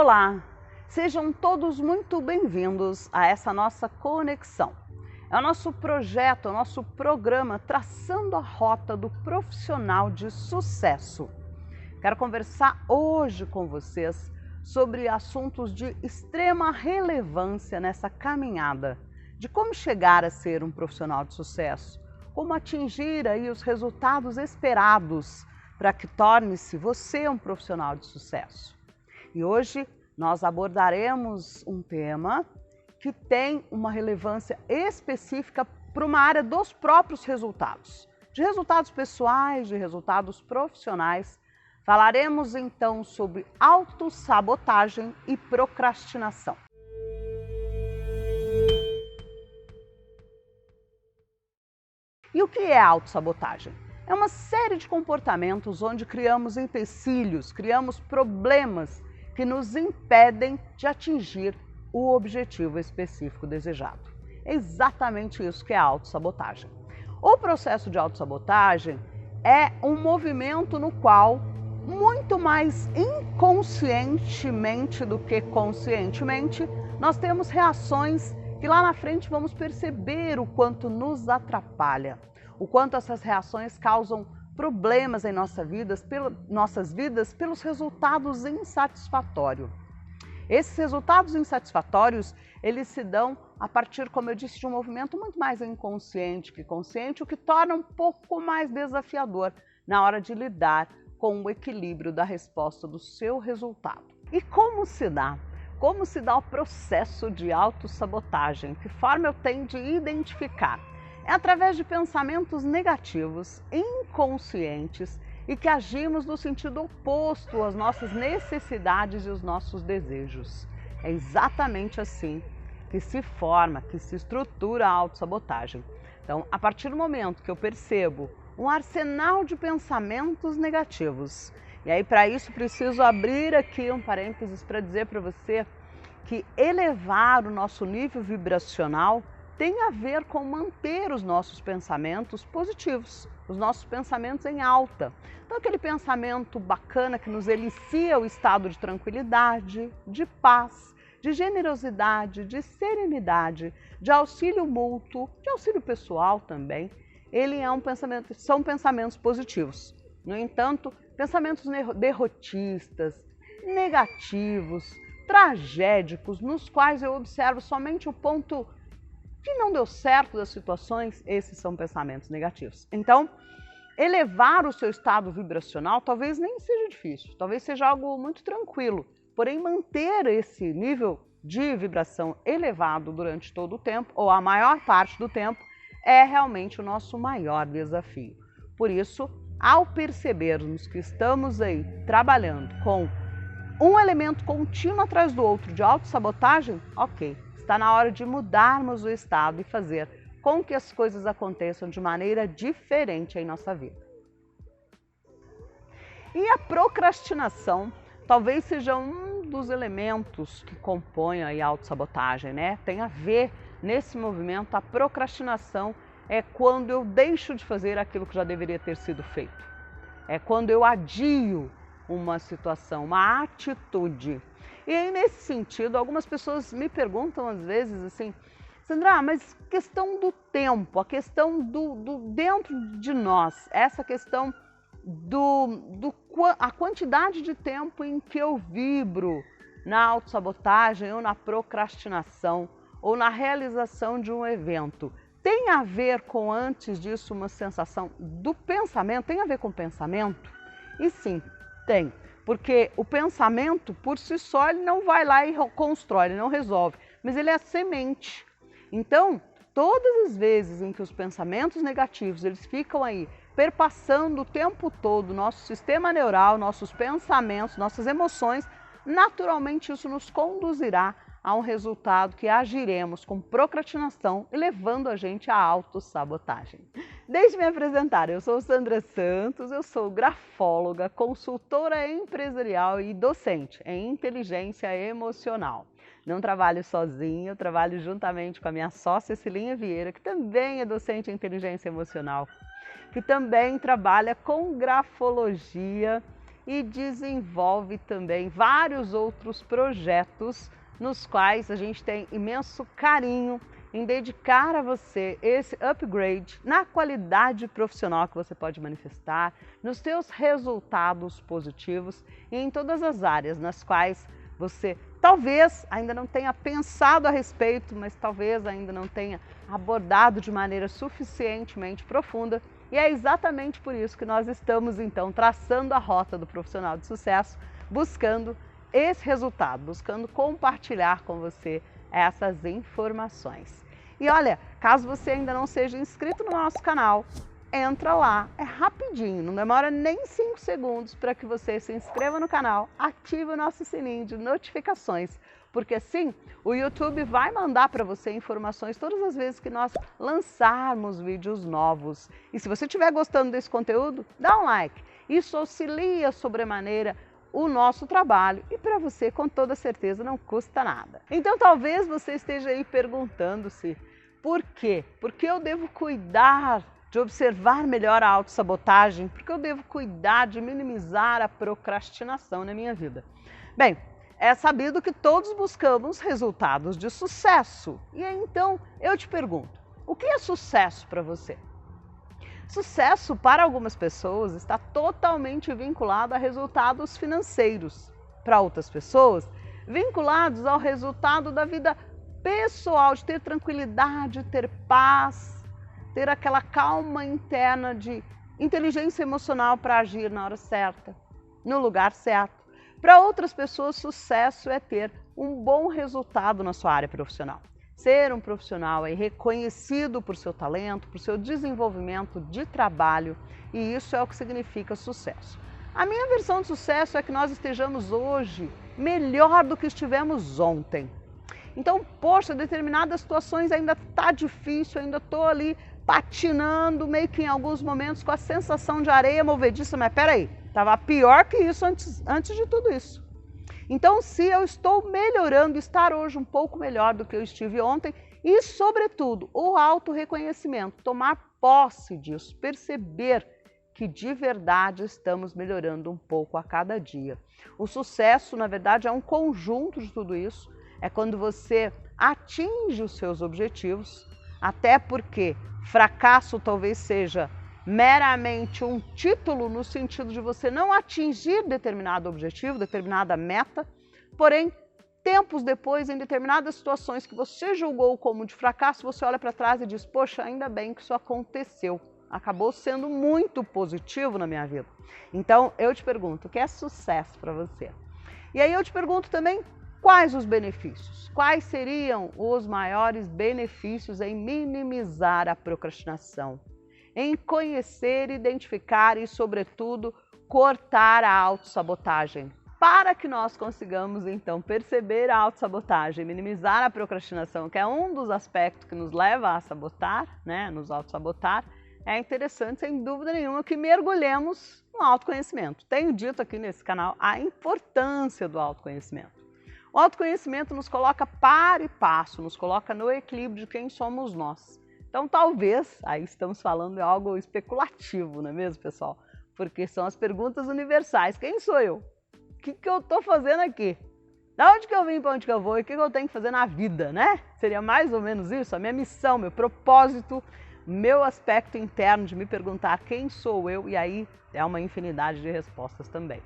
Olá, sejam todos muito bem-vindos a essa nossa conexão. É o nosso projeto, o nosso programa Traçando a Rota do Profissional de Sucesso. Quero conversar hoje com vocês sobre assuntos de extrema relevância nessa caminhada, de como chegar a ser um profissional de sucesso, como atingir aí os resultados esperados para que torne-se você um profissional de sucesso. E hoje nós abordaremos um tema que tem uma relevância específica para uma área dos próprios resultados, de resultados pessoais, de resultados profissionais. Falaremos então sobre autossabotagem e procrastinação. E o que é autossabotagem? É uma série de comportamentos onde criamos empecilhos, criamos problemas que nos impedem de atingir o objetivo específico desejado. É exatamente isso que é a autossabotagem. O processo de autossabotagem é um movimento no qual, muito mais inconscientemente do que conscientemente, nós temos reações que lá na frente vamos perceber o quanto nos atrapalha, o quanto essas reações causam problemas em nossas vidas pelos resultados insatisfatórios. Esses resultados insatisfatórios, eles se dão a partir, como eu disse, de um movimento muito mais inconsciente que consciente, o que torna um pouco mais desafiador na hora de lidar com o equilíbrio da resposta do seu resultado. E como se dá? Como se dá o processo de autossabotagem? Que forma eu tenho de identificar? É através de pensamentos negativos, inconscientes e que agimos no sentido oposto às nossas necessidades e os nossos desejos. É exatamente assim que se forma, que se estrutura a autossabotagem. Então, a partir do momento que eu percebo um arsenal de pensamentos negativos, e aí para isso preciso abrir aqui um parênteses para dizer para você que elevar o nosso nível vibracional tem a ver com manter os nossos pensamentos positivos, os nossos pensamentos em alta. Então, aquele pensamento bacana que nos elicia o estado de tranquilidade, de paz, de generosidade, de serenidade, de auxílio mútuo, de auxílio pessoal também, são pensamentos positivos. No entanto, pensamentos derrotistas, negativos, tragédicos, nos quais eu observo somente o ponto que não deu certo das situações, esses são pensamentos negativos. Então, elevar o seu estado vibracional talvez nem seja difícil, talvez seja algo muito tranquilo, porém manter esse nível de vibração elevado durante todo o tempo, ou a maior parte do tempo, é realmente o nosso maior desafio. Por isso, ao percebermos que estamos aí trabalhando com um elemento contínuo atrás do outro de autossabotagem, ok, está na hora de mudarmos o estado e fazer com que as coisas aconteçam de maneira diferente em nossa vida. E a procrastinação talvez seja um dos elementos que compõem a autossabotagem, né? Tem a ver nesse movimento, a procrastinação é quando eu deixo de fazer aquilo que já deveria ter sido feito. É quando eu adio uma situação, uma atitude. E aí, nesse sentido, algumas pessoas me perguntam às vezes assim, Sandra, mas questão do tempo, a questão do dentro de nós, essa questão a quantidade de tempo em que eu vibro na autossabotagem ou na procrastinação ou na realização de um evento, tem a ver com, antes disso, uma sensação do pensamento? Tem a ver com o pensamento? E sim, tem. Porque o pensamento, por si só, ele não vai lá e constrói, ele não resolve, mas ele é a semente. Então, todas as vezes em que os pensamentos negativos, eles ficam aí perpassando o tempo todo nosso sistema neural, nossos pensamentos, nossas emoções, naturalmente isso nos conduzirá a um resultado que agiremos com procrastinação e levando a gente à autossabotagem. Deixe me apresentar, eu sou Sandra Santos, eu sou grafóloga, consultora empresarial e docente em inteligência emocional. Não trabalho sozinha, eu trabalho juntamente com a minha sócia Cilinha Vieira, que também é docente em inteligência emocional, que também trabalha com grafologia e desenvolve também vários outros projetos nos quais a gente tem imenso carinho em dedicar a você esse upgrade na qualidade profissional que você pode manifestar, nos seus resultados positivos e em todas as áreas nas quais você talvez ainda não tenha pensado a respeito, mas talvez ainda não tenha abordado de maneira suficientemente profunda. E é exatamente por isso que nós estamos então traçando a rota do profissional de sucesso, buscando esse resultado, buscando compartilhar com você essas informações. E olha, caso você ainda não seja inscrito no nosso canal, entra lá, é rapidinho, não demora nem 5 segundos para que você se inscreva no canal, ative o nosso sininho de notificações, porque assim o YouTube vai mandar para você informações todas as vezes que nós lançarmos vídeos novos. E se você estiver gostando desse conteúdo, dá um like, isso auxilia sobremaneira o nosso trabalho e para você com toda certeza não custa nada. Então talvez você esteja aí perguntando-se por quê? Por que eu devo cuidar de observar melhor a autossabotagem? Por que eu devo cuidar de minimizar a procrastinação na minha vida? Bem, é sabido que todos buscamos resultados de sucesso. E aí, então eu te pergunto, o que é sucesso para você? Sucesso para algumas pessoas está totalmente vinculado a resultados financeiros. Para outras pessoas, vinculados ao resultado da vida pessoal, de ter tranquilidade, ter paz, ter aquela calma interna de inteligência emocional para agir na hora certa, no lugar certo. Para outras pessoas, sucesso é ter um bom resultado na sua área profissional. Ser um profissional aí reconhecido por seu talento, por seu desenvolvimento de trabalho, e isso é o que significa sucesso. A minha versão de sucesso é que nós estejamos hoje melhor do que estivemos ontem. Então, poxa, determinadas situações ainda está difícil, ainda estou ali patinando, meio que em alguns momentos com a sensação de areia movediça, mas peraí, estava pior que isso antes de tudo isso. Então, se eu estou melhorando, estar hoje um pouco melhor do que eu estive ontem e, sobretudo, o autorreconhecimento, tomar posse disso, perceber que de verdade estamos melhorando um pouco a cada dia. O sucesso, na verdade, é um conjunto de tudo isso, é quando você atinge os seus objetivos, até porque fracasso talvez seja meramente um título no sentido de você não atingir determinado objetivo, determinada meta, porém, tempos depois, em determinadas situações que você julgou como de fracasso, você olha para trás e diz, poxa, ainda bem que isso aconteceu, acabou sendo muito positivo na minha vida. Então, eu te pergunto, o que é sucesso para você? E aí eu te pergunto também, quais os benefícios? Quais seriam os maiores benefícios em minimizar a procrastinação? Em conhecer, identificar e, sobretudo, cortar a autossabotagem. Para que nós consigamos, então, perceber a autossabotagem, minimizar a procrastinação, que é um dos aspectos que nos leva a sabotar, né, nos autossabotar, é interessante, sem dúvida nenhuma, que mergulhemos no autoconhecimento. Tenho dito aqui nesse canal a importância do autoconhecimento. O autoconhecimento nos coloca par e passo, nos coloca no equilíbrio de quem somos nós. Então, talvez, aí estamos falando de algo especulativo, não é mesmo, pessoal? Porque são as perguntas universais. Quem sou eu? O que eu estou fazendo aqui? Da onde que eu vim, para onde que eu vou? E o que eu tenho que fazer na vida, né? Seria mais ou menos isso, a minha missão, meu propósito, meu aspecto interno de me perguntar quem sou eu, e aí é uma infinidade de respostas também.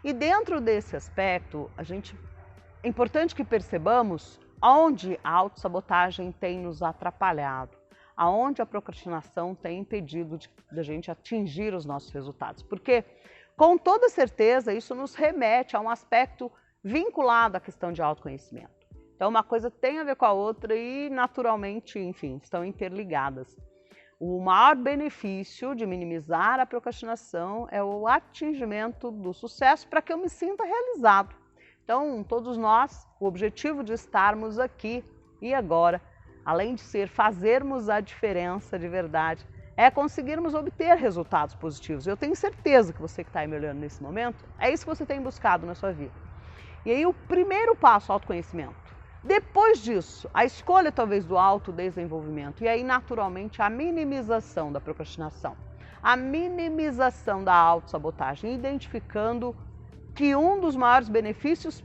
E dentro desse aspecto, é importante que percebamos onde a autossabotagem tem nos atrapalhado, aonde a procrastinação tem impedido de a gente atingir os nossos resultados. Porque, com toda certeza, isso nos remete a um aspecto vinculado à questão de autoconhecimento. Então, uma coisa tem a ver com a outra e, naturalmente, enfim, estão interligadas. O maior benefício de minimizar a procrastinação é o atingimento do sucesso para que eu me sinta realizado. Então, todos nós, o objetivo de estarmos aqui e agora, além de ser fazermos a diferença de verdade, é conseguirmos obter resultados positivos. Eu tenho certeza que você que está aí me olhando nesse momento, é isso que você tem buscado na sua vida. E aí o primeiro passo, autoconhecimento. Depois disso, a escolha talvez do autodesenvolvimento e aí naturalmente a minimização da procrastinação. a minimização da autossabotagem, identificando que um dos maiores benefícios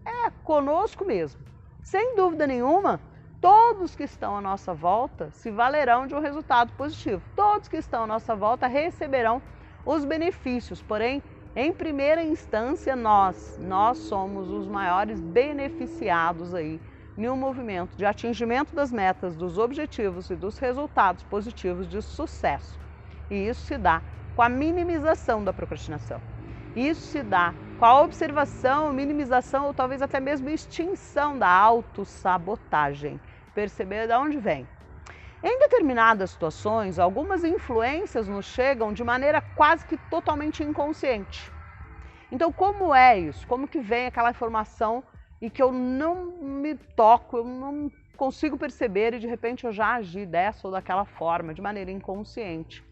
é conosco mesmo. Sem dúvida nenhuma, todos que estão à nossa volta se valerão de um resultado positivo. Todos que estão à nossa volta receberão os benefícios, porém, em primeira instância, nós somos os maiores beneficiados aí em um movimento de atingimento das metas, dos objetivos e dos resultados positivos de sucesso. E isso se dá com a minimização da procrastinação. Isso se dá com a observação, minimização ou talvez até mesmo extinção da autossabotagem. Perceber de onde vem. Em determinadas situações, algumas influências nos chegam de maneira quase que totalmente inconsciente. Então, como é isso? Como que vem aquela informação e que eu não me toco, eu não consigo perceber e de repente eu já agi dessa ou daquela forma, de maneira inconsciente?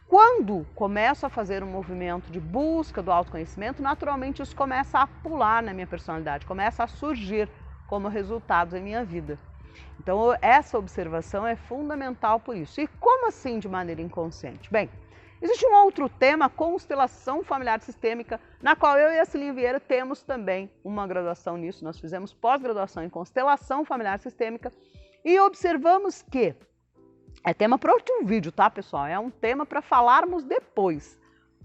Quando começo a fazer um movimento de busca do autoconhecimento, naturalmente isso começa a pular na minha personalidade, começa a surgir como resultados em minha vida. Então, essa observação é fundamental por isso. E como assim de maneira inconsciente? Bem, existe um outro tema, constelação familiar sistêmica, na qual eu e a Cilinha Vieira temos também uma graduação nisso. Nós fizemos pós-graduação em constelação familiar sistêmica e observamos que, é tema para outro vídeo, tá, pessoal? É um tema para falarmos depois.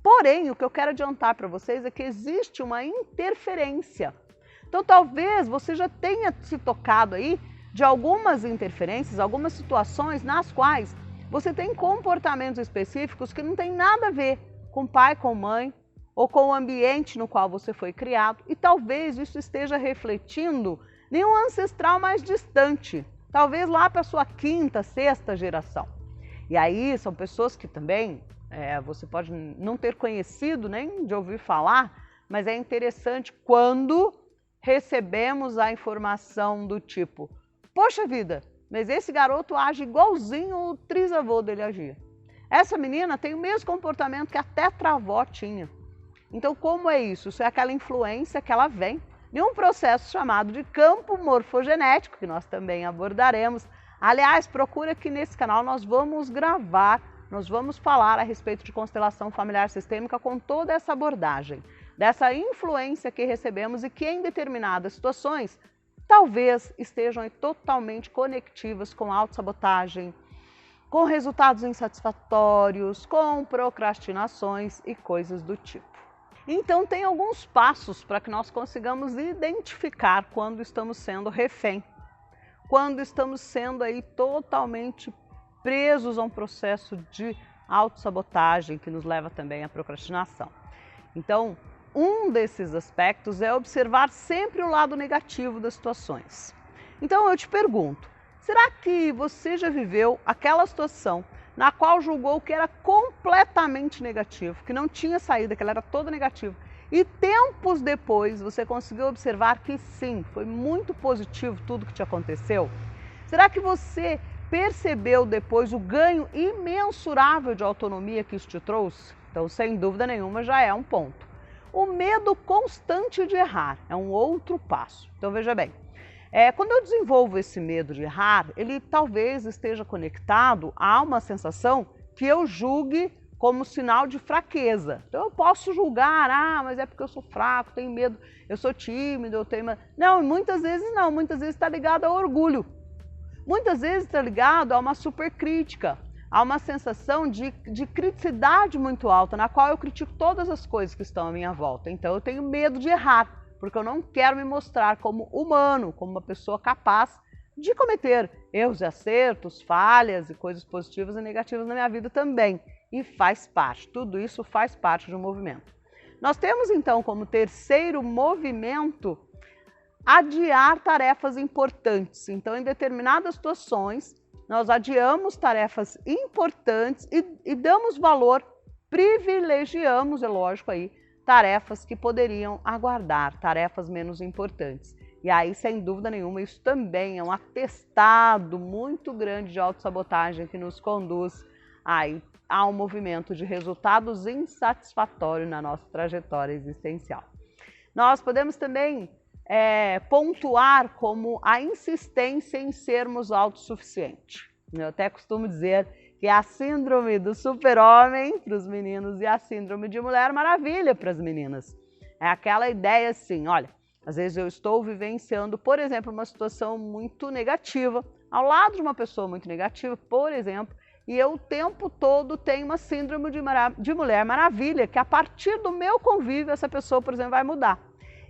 Porém, o que eu quero adiantar para vocês é que existe uma interferência. Então, talvez você já tenha se tocado aí de algumas interferências, algumas situações nas quais você tem comportamentos específicos que não tem nada a ver com pai, com mãe ou com o ambiente no qual você foi criado e talvez isso esteja refletindo em um ancestral mais distante, talvez lá para a sua quinta, sexta geração. E aí são pessoas que também você pode não ter conhecido nem de ouvir falar, mas é interessante quando recebemos a informação do tipo: poxa vida, mas esse garoto age igualzinho o trisavô dele agia. Essa menina tem o mesmo comportamento que a tetravó tinha. Então, como é isso? Isso é aquela influência que ela vem de um processo chamado de campo morfogenético, que nós também abordaremos. Aliás, procura aqui nesse canal, nós vamos gravar, nós vamos falar a respeito de constelação familiar sistêmica com toda essa abordagem, dessa influência que recebemos e que em determinadas situações talvez estejam totalmente conectivas com autossabotagem, com resultados insatisfatórios, com procrastinações e coisas do tipo. Então, tem alguns passos para que nós consigamos identificar quando estamos sendo refém, quando estamos sendo aí totalmente presos a um processo de autossabotagem que nos leva também à procrastinação. Então, um desses aspectos é observar sempre o lado negativo das situações. Então eu te pergunto, será que você já viveu aquela situação na qual julgou que era completamente negativo, que não tinha saída, que ela era toda negativa, e tempos depois você conseguiu observar que sim, foi muito positivo tudo que te aconteceu? Será que você percebeu depois o ganho imensurável de autonomia que isso te trouxe? Então, sem dúvida nenhuma, já é um ponto. O medo constante de errar é um outro passo. Então, veja bem, quando eu desenvolvo esse medo de errar, ele talvez esteja conectado a uma sensação que eu julgue como sinal de fraqueza. Então, eu posso julgar, mas é porque eu sou fraco, tenho medo, eu sou tímido, eu tenho... Não, muitas vezes não, muitas vezes está ligado ao orgulho. Muitas vezes está ligado a uma supercrítica. Há uma sensação de criticidade muito alta, na qual eu critico todas as coisas que estão à minha volta. Então eu tenho medo de errar, porque eu não quero me mostrar como humano, como uma pessoa capaz de cometer erros e acertos, falhas e coisas positivas e negativas na minha vida também. E faz parte, tudo isso faz parte de um movimento. Nós temos então como terceiro movimento adiar tarefas importantes. Então, em determinadas situações, nós adiamos tarefas importantes e damos valor, privilegiamos, é lógico aí, tarefas que poderiam aguardar, tarefas menos importantes. E aí, sem dúvida nenhuma, isso também é um atestado muito grande de autossabotagem que nos conduz aí a um movimento de resultados insatisfatórios na nossa trajetória existencial. Nós podemos também pontuar como a insistência em sermos autossuficientes. Eu até costumo dizer que é a síndrome do super-homem para os meninos e a síndrome de Mulher Maravilha para as meninas. É aquela ideia assim, olha, às vezes eu estou vivenciando, por exemplo, uma situação muito negativa, ao lado de uma pessoa muito negativa, por exemplo, e eu o tempo todo tenho uma síndrome de Mulher Maravilha, que a partir do meu convívio essa pessoa, por exemplo, vai mudar.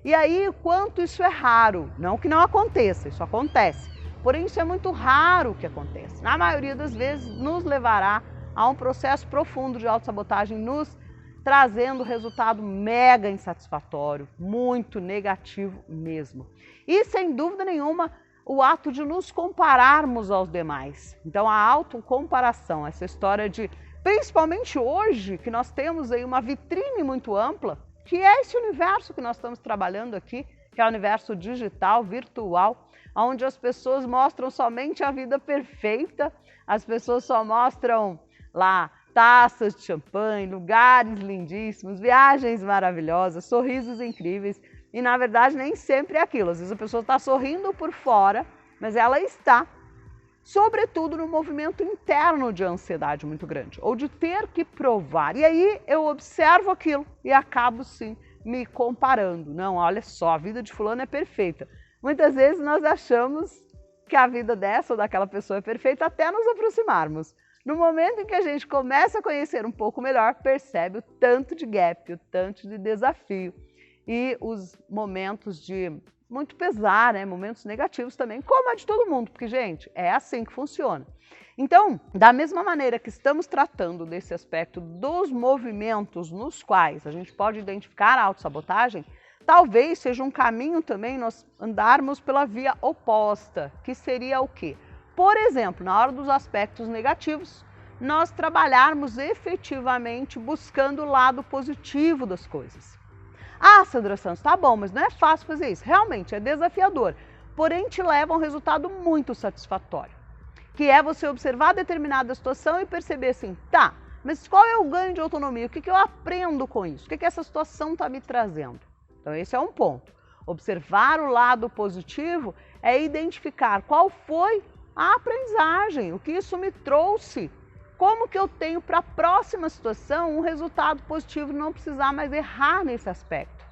E aí, quanto isso é raro, não que não aconteça, isso acontece. Porém, isso é muito raro que aconteça. Na maioria das vezes, nos levará a um processo profundo de autossabotagem, nos trazendo resultado mega insatisfatório, muito negativo mesmo. E, sem dúvida nenhuma, o ato de nos compararmos aos demais. Então, a autocomparação, essa história de, principalmente hoje, que nós temos aí uma vitrine muito ampla, que é esse universo que nós estamos trabalhando aqui, que é o universo digital, virtual, onde as pessoas mostram somente a vida perfeita, as pessoas só mostram lá taças de champanhe, lugares lindíssimos, viagens maravilhosas, sorrisos incríveis, e na verdade nem sempre é aquilo. Às vezes a pessoa está sorrindo por fora, mas ela está, sobretudo, no movimento interno de ansiedade muito grande, ou de ter que provar. E aí eu observo aquilo e acabo sim me comparando. Não, olha só, a vida de fulano é perfeita. Muitas vezes nós achamos que a vida dessa ou daquela pessoa é perfeita até nos aproximarmos. No momento em que a gente começa a conhecer um pouco melhor, percebe o tanto de gap, o tanto de desafio e os momentos de muito pesar, né? Momentos negativos também, como a de todo mundo, porque, gente, é assim que funciona. Então, da mesma maneira que estamos tratando desse aspecto dos movimentos nos quais a gente pode identificar a autossabotagem, talvez seja um caminho também nós andarmos pela via oposta, que seria o quê? Por exemplo, na hora dos aspectos negativos, nós trabalharmos efetivamente buscando o lado positivo das coisas. Ah, Sandra Santos, tá bom, mas não é fácil fazer isso. Realmente, é desafiador, porém te leva a um resultado muito satisfatório, que é você observar determinada situação e perceber assim, tá, mas qual é o ganho de autonomia? O que eu aprendo com isso? O que essa situação está me trazendo? Então, esse é um ponto. Observar o lado positivo é identificar qual foi a aprendizagem, o que isso me trouxe, como que eu tenho para a próxima situação um resultado positivo e não precisar mais errar nesse aspecto.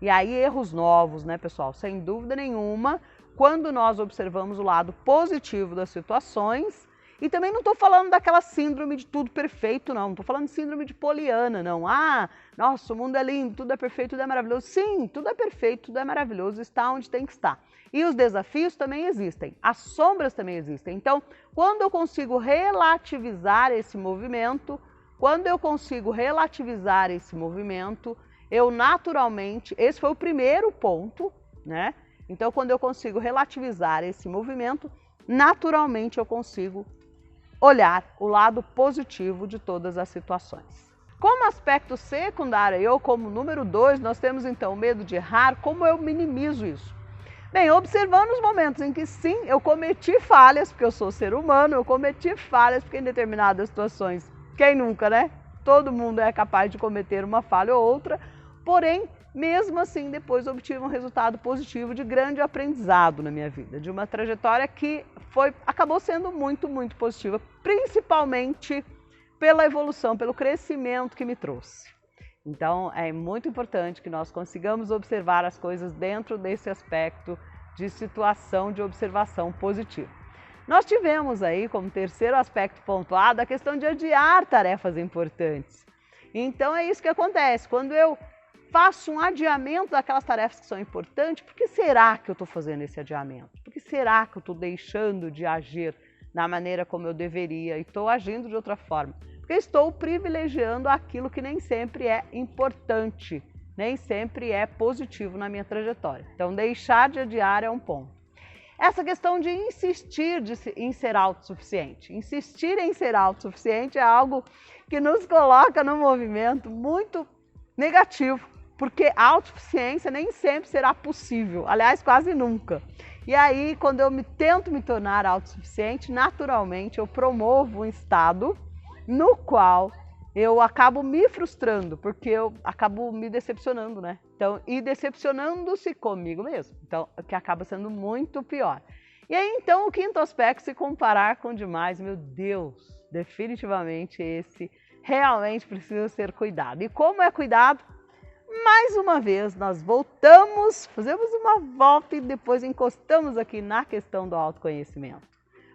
E aí, erros novos, né, pessoal? Sem dúvida nenhuma, quando nós observamos o lado positivo das situações. E também não estou falando daquela síndrome de tudo perfeito, não estou falando de síndrome de Poliana, não. Ah, nossa, o mundo é lindo, tudo é perfeito, tudo é maravilhoso. Sim, tudo é perfeito, tudo é maravilhoso, está onde tem que estar. E os desafios também existem, as sombras também existem. Então, quando eu consigo relativizar esse movimento, eu naturalmente, esse foi o primeiro ponto, né? Então, quando eu consigo relativizar esse movimento, naturalmente eu consigo olhar o lado positivo de todas as situações. Como aspecto secundário, ou como número 2, nós temos então o medo de errar. Como eu minimizo isso? Bem, observando os momentos em que sim, eu cometi falhas, porque eu sou ser humano, eu cometi falhas, porque em determinadas situações, quem nunca, né? Todo mundo é capaz de cometer uma falha ou outra, porém, mesmo assim, depois obtive um resultado positivo de grande aprendizado na minha vida, de uma trajetória que acabou sendo muito, muito positiva, principalmente pela evolução, pelo crescimento que me trouxe. Então, é muito importante que nós consigamos observar as coisas dentro desse aspecto de situação de observação positiva. Nós tivemos aí, como terceiro aspecto pontuado, a questão de adiar tarefas importantes. Então, é isso que acontece. Quando eu faço um adiamento daquelas tarefas que são importantes, por que será que eu estou fazendo esse adiamento? Por que será que eu estou deixando de agir da maneira como eu deveria e estou agindo de outra forma? Porque estou privilegiando aquilo que nem sempre é importante, nem sempre é positivo na minha trajetória. Então, deixar de adiar é um ponto. Essa questão de insistir em ser autossuficiente. Insistir em ser autossuficiente é algo que nos coloca num movimento muito negativo, porque a autossuficiência nem sempre será possível, aliás, quase nunca. E aí, quando eu tento me tornar autossuficiente, naturalmente eu promovo um estado no qual eu acabo me frustrando, porque eu acabo me decepcionando, né? Então, e decepcionando-se comigo mesmo, então, o que acaba sendo muito pior. E aí, então, o quinto aspecto, se comparar com demais, meu Deus, definitivamente esse realmente precisa ser cuidado. E como é cuidado? Mais uma vez, nós voltamos, fazemos uma volta e depois encostamos aqui na questão do autoconhecimento.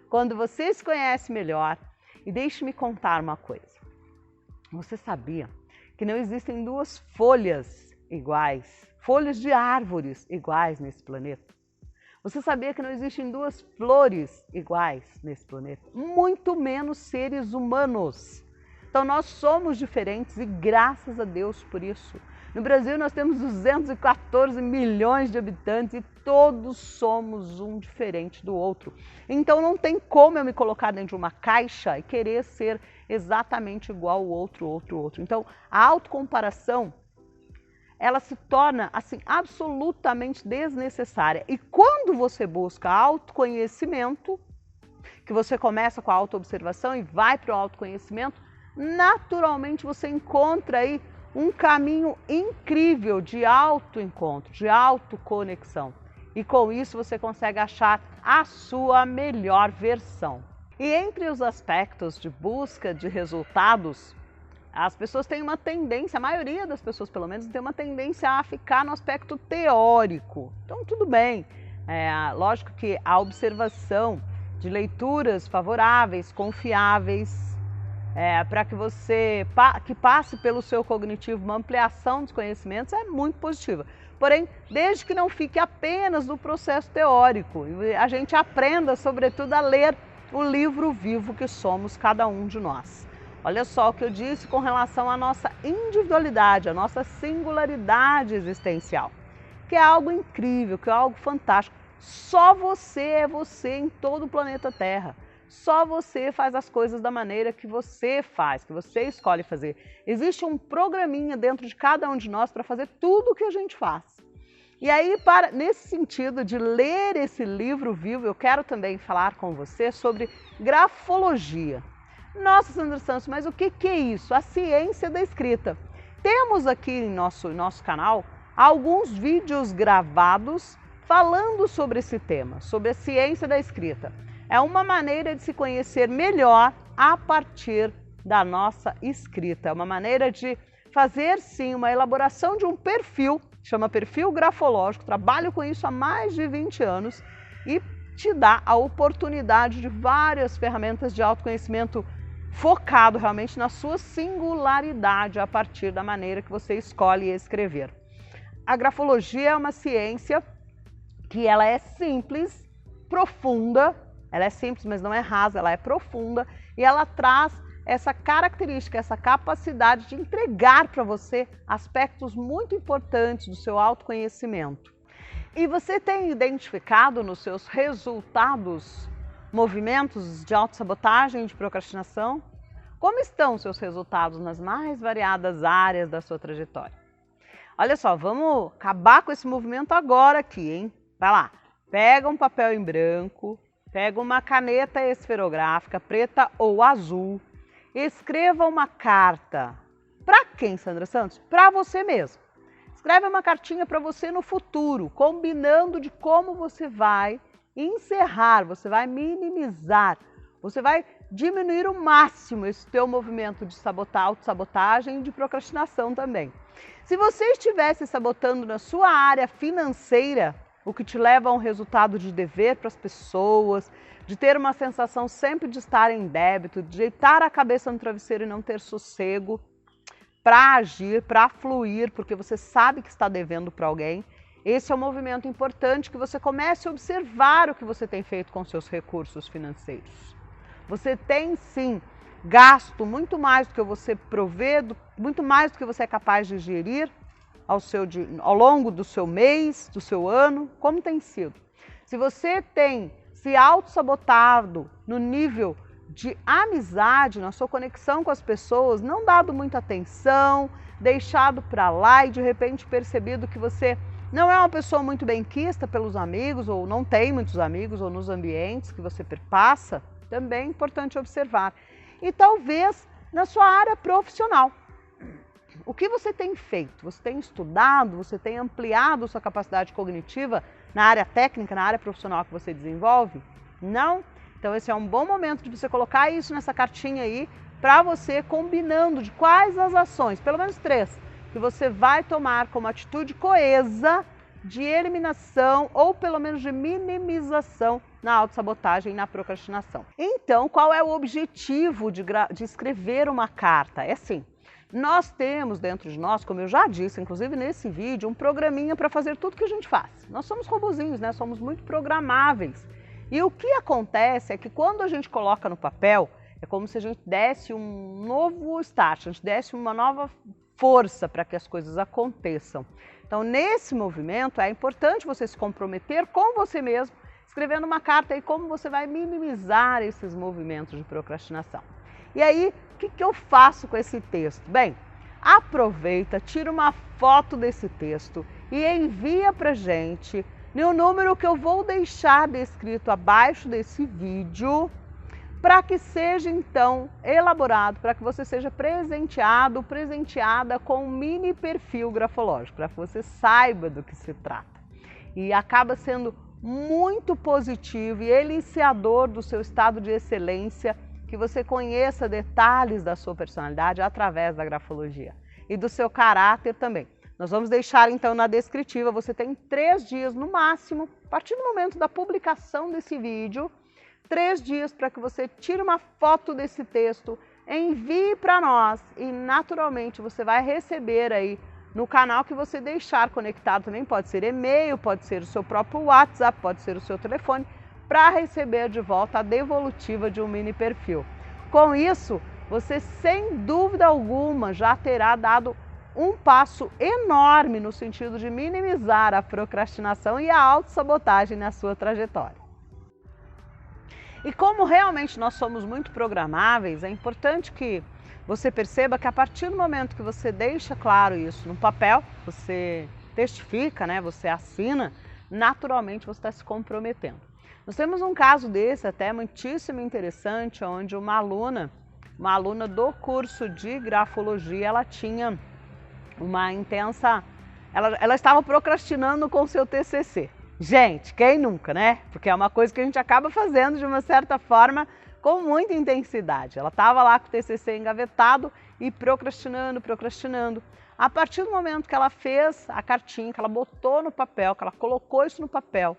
Quando você se conhece melhor, e deixe-me contar uma coisa. Você sabia que não existem duas folhas iguais, folhas de árvores iguais nesse planeta? Você sabia que não existem duas flores iguais nesse planeta? Muito menos seres humanos. Então nós somos diferentes e graças a Deus por isso. No Brasil nós temos 214 milhões de habitantes e todos somos um diferente do outro. Então não tem como eu me colocar dentro de uma caixa e querer ser exatamente igual ao outro. Então a autocomparação, ela se torna assim absolutamente desnecessária. E quando você busca autoconhecimento, que você começa com a autoobservação e vai para o autoconhecimento, naturalmente você encontra aí um caminho incrível de autoencontro, de autoconexão. E com isso você consegue achar a sua melhor versão. E entre os aspectos de busca de resultados, as pessoas têm uma tendência, a maioria das pessoas pelo menos, tem uma tendência a ficar no aspecto teórico. Então tudo bem, lógico que a observação de leituras favoráveis, confiáveis, para que você passe pelo seu cognitivo uma ampliação dos conhecimentos é muito positiva. Porém, desde que não fique apenas no processo teórico, a gente aprenda, sobretudo, a ler o livro vivo que somos cada um de nós. Olha só o que eu disse com relação à nossa individualidade, à nossa singularidade existencial, que é algo incrível, que é algo fantástico. Só você é você em todo o planeta Terra. Só você faz as coisas da maneira que você faz, que você escolhe fazer. Existe um programinha dentro de cada um de nós para fazer tudo o que a gente faz. E aí, nesse sentido de ler esse livro vivo, eu quero também falar com você sobre grafologia. Nossa, Sandra Santos, mas o que é isso? A ciência da escrita. Temos aqui em nosso canal alguns vídeos gravados falando sobre esse tema, sobre a ciência da escrita. É uma maneira de se conhecer melhor a partir da nossa escrita. É uma maneira de fazer, sim, uma elaboração de um perfil, chama perfil grafológico. Trabalho com isso há mais de 20 anos e te dá a oportunidade de várias ferramentas de autoconhecimento focado realmente na sua singularidade a partir da maneira que você escolhe escrever. A grafologia é uma ciência que ela é simples, profunda. Ela é simples, mas não é rasa, ela é profunda e ela traz essa característica, essa capacidade de entregar para você aspectos muito importantes do seu autoconhecimento. E você tem identificado nos seus resultados movimentos de autossabotagem e de procrastinação? Como estão os seus resultados nas mais variadas áreas da sua trajetória? Olha só, vamos acabar com esse movimento agora aqui, hein? Vai lá, pega um papel em branco, pega uma caneta esferográfica, preta ou azul, e escreva uma carta. Para quem, Sandra Santos? Para você mesmo. Escreve uma cartinha para você no futuro, combinando de como você vai encerrar, você vai minimizar, você vai diminuir o máximo esse teu movimento de autossabotagem e de procrastinação também. Se você estivesse sabotando na sua área financeira, o que te leva a um resultado de dever para as pessoas, de ter uma sensação sempre de estar em débito, de deitar a cabeça no travesseiro e não ter sossego para agir, para fluir, porque você sabe que está devendo para alguém. Esse é um movimento importante que você comece a observar o que você tem feito com seus recursos financeiros. Você tem sim gasto muito mais do que você provê, muito mais do que você é capaz de gerir ao longo do seu mês, do seu ano, como tem sido. Se você tem se autossabotado no nível de amizade, na sua conexão com as pessoas, não dado muita atenção, deixado para lá e de repente percebido que você não é uma pessoa muito benquista pelos amigos, ou não tem muitos amigos, ou nos ambientes que você perpassa, também é importante observar. E talvez na sua área profissional. O que você tem feito? Você tem estudado? Você tem ampliado sua capacidade cognitiva na área técnica, na área profissional que você desenvolve? Não? Então esse é um bom momento de você colocar isso nessa cartinha aí, para você combinando de quais as ações, pelo menos 3, que você vai tomar como atitude coesa de eliminação ou pelo menos de minimização na autossabotagem e na procrastinação. Então, qual é o objetivo de escrever uma carta? É assim, nós temos dentro de nós, como eu já disse, inclusive nesse vídeo, um programinha para fazer tudo que a gente faz. Nós somos robozinhos, né? Somos muito programáveis. E o que acontece é que quando a gente coloca no papel, é como se a gente desse um novo start, a gente desse uma nova força para que as coisas aconteçam. Então, nesse movimento, é importante você se comprometer com você mesmo, escrevendo uma carta aí como você vai minimizar esses movimentos de procrastinação. E aí, o que eu faço com esse texto? Bem, aproveita, tira uma foto desse texto e envia para a gente no número que eu vou deixar descrito abaixo desse vídeo, para que seja então elaborado, para que você seja presenteado, presenteada com um mini perfil grafológico, para que você saiba do que se trata. E acaba sendo muito positivo e eliciador do seu estado de excelência, que você conheça detalhes da sua personalidade através da grafologia e do seu caráter também. Nós vamos deixar então na descritiva, você tem 3 dias no máximo, a partir do momento da publicação desse vídeo, 3 dias para que você tire uma foto desse texto, envie para nós e naturalmente você vai receber aí no canal que você deixar conectado também, pode ser e-mail, pode ser o seu próprio WhatsApp, pode ser o seu telefone, para receber de volta a devolutiva de um mini perfil. Com isso, você sem dúvida alguma já terá dado um passo enorme no sentido de minimizar a procrastinação e a autossabotagem na sua trajetória. E como realmente nós somos muito programáveis, é importante que você perceba que a partir do momento que você deixa claro isso no papel, você testifica, né, você assina, naturalmente você está se comprometendo. Nós temos um caso desse até muitíssimo interessante, onde uma aluna do curso de grafologia, ela tinha uma intensa, ela estava procrastinando com o seu TCC. Gente, quem nunca, né? Porque é uma coisa que a gente acaba fazendo de uma certa forma com muita intensidade. Ela estava lá com o TCC engavetado e procrastinando. A partir do momento que ela fez a cartinha, que ela botou no papel, que ela colocou isso no papel,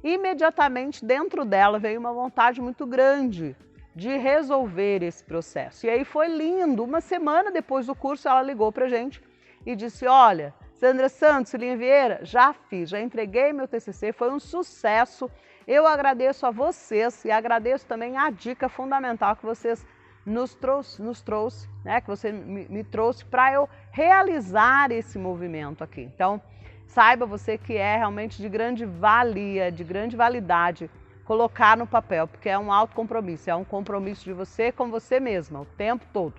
imediatamente dentro dela veio uma vontade muito grande de resolver esse processo. E aí foi lindo. Uma semana depois do curso, ela ligou pra gente e disse: olha, Sandra Santos, Cilinha Vieira, já fiz, já entreguei meu TCC, foi um sucesso. Eu agradeço a vocês e agradeço também a dica fundamental que vocês nos trouxe, né? Que você me trouxe para eu realizar esse movimento aqui. Então, saiba você que é realmente de grande valia, de grande validade colocar no papel, porque é um autocompromisso, é um compromisso de você com você mesma o tempo todo.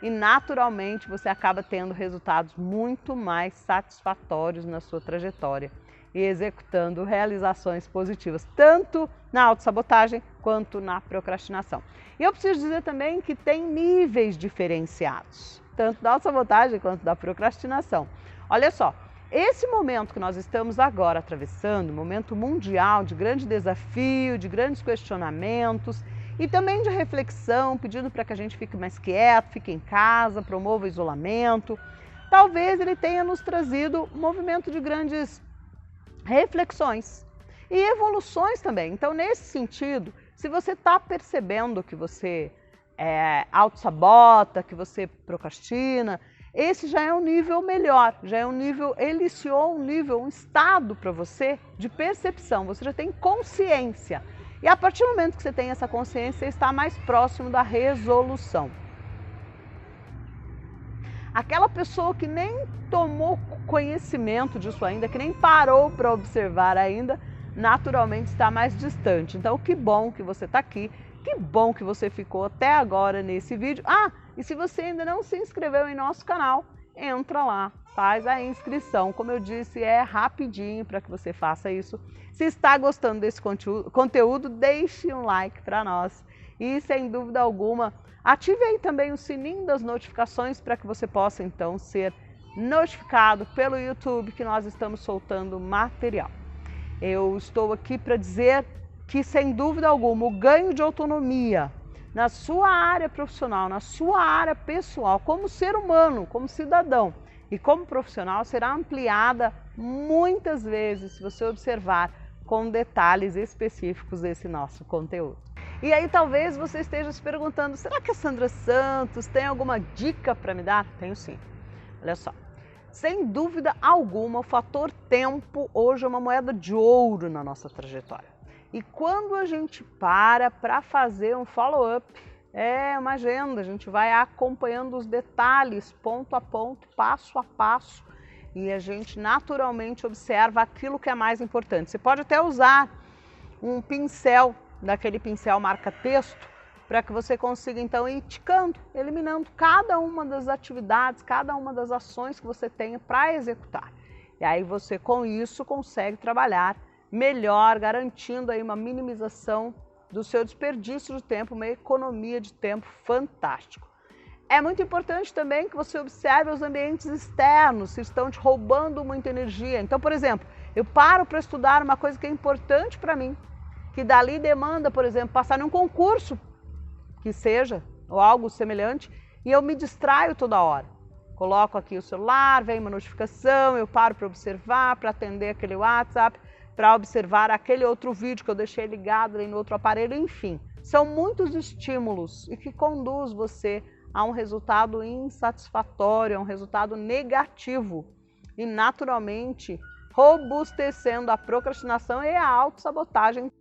E naturalmente você acaba tendo resultados muito mais satisfatórios na sua trajetória e executando realizações positivas, tanto na autossabotagem quanto na procrastinação. E eu preciso dizer também que tem níveis diferenciados, tanto da autossabotagem quanto da procrastinação. Olha só, esse momento que nós estamos agora atravessando, momento mundial de grande desafio, de grandes questionamentos, e também de reflexão, pedindo para que a gente fique mais quieto, fique em casa, promova o isolamento. Talvez ele tenha nos trazido um movimento de grandes reflexões e evoluções também. Então, nesse sentido, se você está percebendo que você autossabota, que você procrastina, esse já é um nível melhor, já é um nível, eliciou um nível, um estado para você de percepção, você já tem consciência. E a partir do momento que você tem essa consciência, você está mais próximo da resolução. Aquela pessoa que nem tomou conhecimento disso ainda, que nem parou para observar ainda, naturalmente está mais distante. Então, que bom que você está aqui, que bom que você ficou até agora nesse vídeo. Ah, e se você ainda não se inscreveu em nosso canal, entra lá, faz a inscrição. Como eu disse, é rapidinho para que você faça isso. Se está gostando desse conteúdo, deixe um like para nós. E, sem dúvida alguma, ative aí também o sininho das notificações para que você possa, então, ser notificado pelo YouTube que nós estamos soltando material. Eu estou aqui para dizer que, sem dúvida alguma, o ganho de autonomia na sua área profissional, na sua área pessoal, como ser humano, como cidadão e como profissional, será ampliada muitas vezes, se você observar com detalhes específicos desse nosso conteúdo. E aí talvez você esteja se perguntando, será que a Sandra Santos tem alguma dica para me dar? Tenho sim. Olha só, sem dúvida alguma, o fator tempo hoje é uma moeda de ouro na nossa trajetória. E quando a gente para fazer um follow-up, é uma agenda, a gente vai acompanhando os detalhes, ponto a ponto, passo a passo, e a gente naturalmente observa aquilo que é mais importante. Você pode até usar um pincel, daquele pincel marca-texto, para que você consiga então ir ticando, eliminando cada uma das atividades, cada uma das ações que você tenha para executar. E aí você com isso consegue trabalhar melhor, garantindo aí uma minimização do seu desperdício de tempo, uma economia de tempo fantástico. É muito importante também que você observe os ambientes externos, se estão te roubando muita energia. Então, por exemplo, eu paro para estudar uma coisa que é importante para mim, que dali demanda, por exemplo, passar num concurso, que seja, ou algo semelhante, e eu me distraio toda hora. Coloco aqui o celular, vem uma notificação, eu paro para observar, para atender aquele WhatsApp, para observar aquele outro vídeo que eu deixei ligado ali no outro aparelho, enfim. São muitos estímulos e que conduz você a um resultado insatisfatório, a um resultado negativo e naturalmente robustecendo a procrastinação e a autossabotagem.